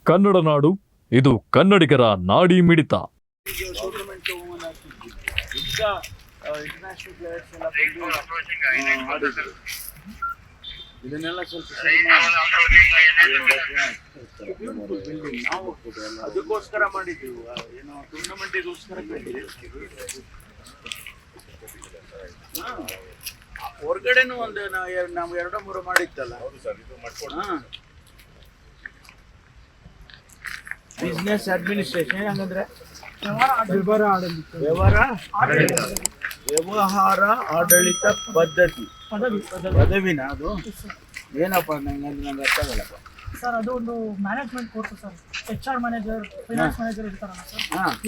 ಕನ್ನಡ ನಾಡು, ಇದು ಕನ್ನಡಿಗರ ನಾಡಿ ಮಿಡಿತ. ಇದನ್ನೆಲ್ಲ ಸ್ವಲ್ಪ ಅದಕ್ಕೋಸ್ಕರ ಮಾಡಿದ್ದೀವಿ, ಏನೋ ಟೂರ್ನಮೆಂಟಿಗೋಸ್ಕರ ಹೊರಗಡೆನೂ ಒಂದು ನಾವು 2-3 ಮಾಡಿತ್ತಲ್ಲ. ಬಿಸ್ನೆಸ್ ಅಡ್ಮಿನಿಸ್ಟ್ರೇಷನ್ ಹಂಗಂದ್ರೆ ವ್ಯವಹಾರ ಆಡಳಿತ ಪದ್ಧತಿ ಪದವಿನ ಅದು ಏನಪ್ಪ ನಂಗೆ ಅರ್ಥ ಆಗಲ್ಲಪ್ಪ ಸರ್. ಅದು ಒಂದು management course sir. HR manager, finance manager ಇರ್ತಾರಲ್ಲ ಸರ್.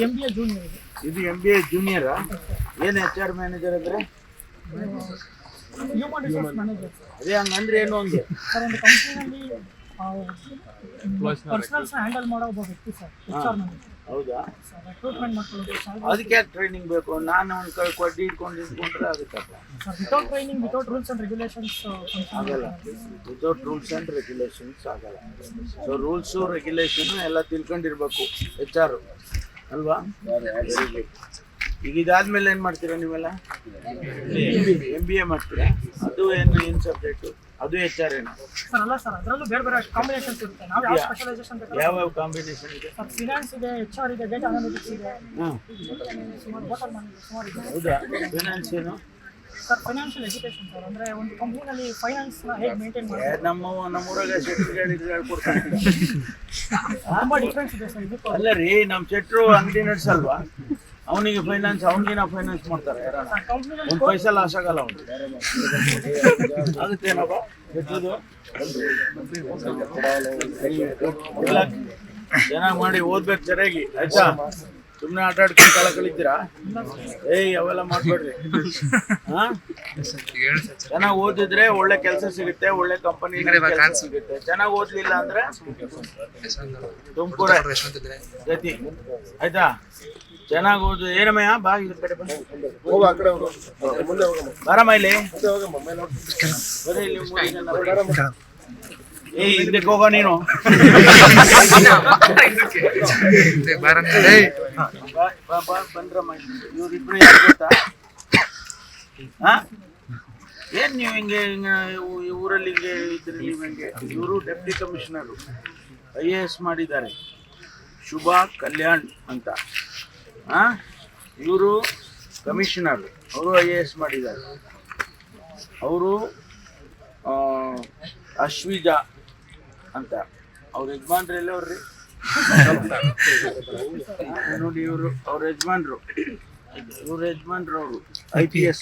MBA ಜೂನಿಯರ್ ಇದು MBA ಜೂನಿಯರ್. ಏನು HR ಮ್ಯಾನೇಜರ್ ಅಂದ್ರೆ ಹ್ಯೂಮನ್ ರಿಸೋರ್ಸ್ ಮ್ಯಾನೇಜರ್. ಅದೇ ಹಂಗಂದ್ರೆ ಏನು ಒಂದು ಸರ್, ಒಂದು ಕಂಪ್ನಿನಲ್ಲಿ ಪರ್ಸನಲ್ಸ್ ಹ್ಯಾಂಡಲ್ ಮಾಡೋ ಒಬ್ಬ ವ್ಯಕ್ತಿ ಸರ್, HR ಮ್ಯಾನೇಜರ್. ಹೌದಾ? ರಿಕ್ರೂಟ್ಮೆಂಟ್ ಮಾಡ್ಕೊಳ್ಳೋದು. ಅದಕ್ಕೆ ಟ್ರೈನಿಂಗ್ ಬೇಕು? ನಾನು ಒಂದು ಕೊಡ್ಡಿ ಇಟ್ಕೊಂಡ್ರೆ ಅದಕ್ಕಪ್ಪ sir. Without training, without rules and regulations ಆಗಲ್ಲ. ವಿತೌಟ್ ರೂಲ್ಸ್ ಆ್ಯಂಡ್ ರೆಗ್ಯುಲೇಷನ್ಸ್ ಆಗಲ್ಲ. ಸೊ ರೂಲ್ಸು ರೆಗ್ಯುಲೇಷನು ಎಲ್ಲ ತಿಳ್ಕೊಂಡಿರ್ಬೇಕು HR ಅಲ್ವಾ? ಈಗ ಇದಾದ್ಮೇಲೆ ಏನು ಮಾಡ್ತೀರಾ ನೀವೆಲ್ಲ? MBA ಮಾಡ್ತೀರಾ? ಅದು ಏನು ಸಬ್ಜೆಕ್ಟು? ಅದು HR ಏನು ಸರ್? ಅಲ್ಲ ಸರ್, ಅದರಲ್ಲೂ ಬೇರೆ ಬೇರೆ ಕಾಂಬಿನೇಷನ್ಸ್ ಇರುತ್ತೆ. ನಾವು ಯಾವ ಸ್ಪೆಷಲೈಸೇಷನ್ ಬೇಕು? ಯಾವ ಕಾಂಬಿನೇಷನ್ ಇದೆ? ಸರ್, ಫಿನಾನ್ಸ್ ಇದೆ, HR ಇದೆ, ಡೇಟಾ ಅನಾಲಿಟಿಕ್ಸ್ ಇದೆ. ಹೌದಾ? ಫೈನಾನ್ಸ್ ಏನು ಸರ್? Financial education sir. ಅಂದರೆ ಒಂದು ಕಂಪ್ನಿನಲ್ಲಿ ಫೈನಾನ್ಸ್ನ ಹೇಗೆ ಮೇಂಟೈನ್ ಮಾಡಿ ನಮ್ಮೂರಾಗ ಶೆಟ್ರು ಹೇಳ್ಕೊಡ್ತಾರೆ. ತುಂಬ ಡಿಫ್ರೆನ್ಸ್ ಇದೆ ಸರ್ ಇದಕ್ಕೂ. ಅಲ್ಲ ರೀ, ನಮ್ಮ ಶೆಟ್ರು ಅಂಗಡಿ ನಡೆಸಲ್ವಾ? ಅವನಿಗೆ ಫೈನಾನ್ಸ್, ಅವನಿಗೆ ನಾವು ಫೈನಾನ್ಸ್ ಮಾಡ್ತಾರೆ. ಯಾರನ್ನ ಕಂಪ್ನಿನಲ್ಲಿ ಒಂದು ಪೈಸಾ ಲಾಸ್ ಆಗಲ್ಲ ಅವನು. ಅದಕ್ಕೇನಪ್ಪ ಶೆಟ್ರದು ಚೆನ್ನಾಗಿ ಮಾಡಿ ಓದ್ಬೇಕು ಚೆನ್ನಾಗಿ, ಆಯ್ತಾ? ಸುಮ್ಮನೆ ಆಟ ಆಡ್ಕೊಂಡು ಕಾಲ ಕಳಿತೀರಾ? ಅವೆಲ್ಲ ಮಾಡ್ಬೇಡ್ರಿ. ಚೆನ್ನಾಗಿ ಓದಿದ್ರೆ ಒಳ್ಳೆ ಕೆಲಸ ಸಿಗುತ್ತೆ, ಒಳ್ಳೆ ಕಂಪನಿ ಸಿಗುತ್ತೆ. ಚೆನ್ನಾಗಿ ಓದ್ಲಿಲ್ಲ ಅಂದ್ರೆ ತುಮಕೂರ ಗತಿ, ಆಯ್ತಾ? ಚೆನ್ನಾಗಿ ಓದು. ಏನಮ್ಮಯ್ಯ ಬಾ, ಇದ್ರ ಕಡೆ ಬಾರಮ್ಮ ಇಲ್ಲಿ. ಇದಕ್ಕೆ ಹೋಗೋ ನೀನು. ಬಂದ್ರಮ್ಮ. ಇವ್ರಿಬ್ರು ಯಾರು ಗೊತ್ತಾ? ಏನ್ ನೀವು ಹಿಂಗೆ ಊರಲ್ಲಿ ಹಿಂಗೆ ಇದ್ರಿ? ನೀವು ಹಿಂಗೆ. ಇವರು ಡೆಪ್ಟಿ ಕಮಿಷನರು, IAS ಮಾಡಿದ್ದಾರೆ, ಶುಭಾ ಕಲ್ಯಾಣ್ ಅಂತ. ಇವರು ಕಮಿಷನರ್, ಅವರು IAS ಮಾಡಿದ್ದಾರೆ. ಅವರು ಅಶ್ವಿಜಾ ಅಂತ. ಅವ್ರ ಯಜಮಾನ್ರೆಲ್ಲ ಅವ್ರಿ ನೋಡಿ, ಇವರು ಅವ್ರ ಯಜಮಾನ್ರು. ಅವರು IPS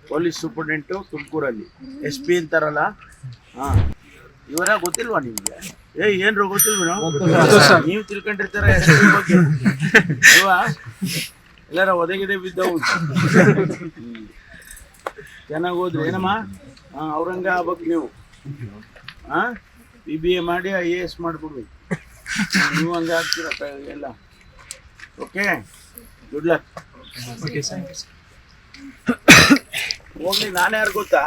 ಪೊಲೀಸ್ ಸೂಪರ್ಡೆಂಟು ತುಮಕೂರಲ್ಲಿ, SP ಅಂತಾರಲ್ಲ. ಇವರ ಗೊತ್ತಿಲ್ವಾ ನಿಮ್ಗೆ? ಏನ್ರು ಗೊತ್ತಿಲ್ವ? ನೀವು ತಿಳ್ಕೊಂಡಿರ್ತಾರ ಬಗ್ಗೆ ಅಲ್ವಾ? ಎಲ್ಲಾರ ಒದಗಿದೆ ಬಿದ್ದವು. ಚೆನ್ನಾಗಿ ಹೋದ್ರಿ ಏನಮ್ಮ? ಅವ್ರಂಗ ಆಗ್ಬೇಕು ನೀವು. BBA ಮಾಡಿ IAS ಮಾಡ್ಬಿಡ್ಬೇಕು. ನೀವು ಹಂಗೆ ಆಗ್ತೀರ ಎಲ್ಲ. Okay, good luck. ಹೋಗ್ಲಿ, ನಾನು ಯಾರು ಗೊತ್ತಾ?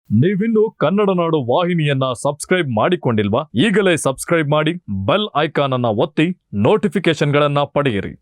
ನೀವಿನ್ನು ಕನ್ನಡ ನಾಡು ವಾಹಿನಿಯನ್ನ ಸಬ್ಸ್ಕ್ರೈಬ್ ಮಾಡಿಕೊಂಡಿಲ್ವಾ? ಈಗಲೇ ಸಬ್ಸ್ಕ್ರೈಬ್ ಮಾಡಿ, ಬೆಲ್ ಐಕಾನ್ ಅನ್ನ ಒತ್ತಿ ನೋಟಿಫಿಕೇಶನ್ಗಳನ್ನ ಪಡೆಯಿರಿ.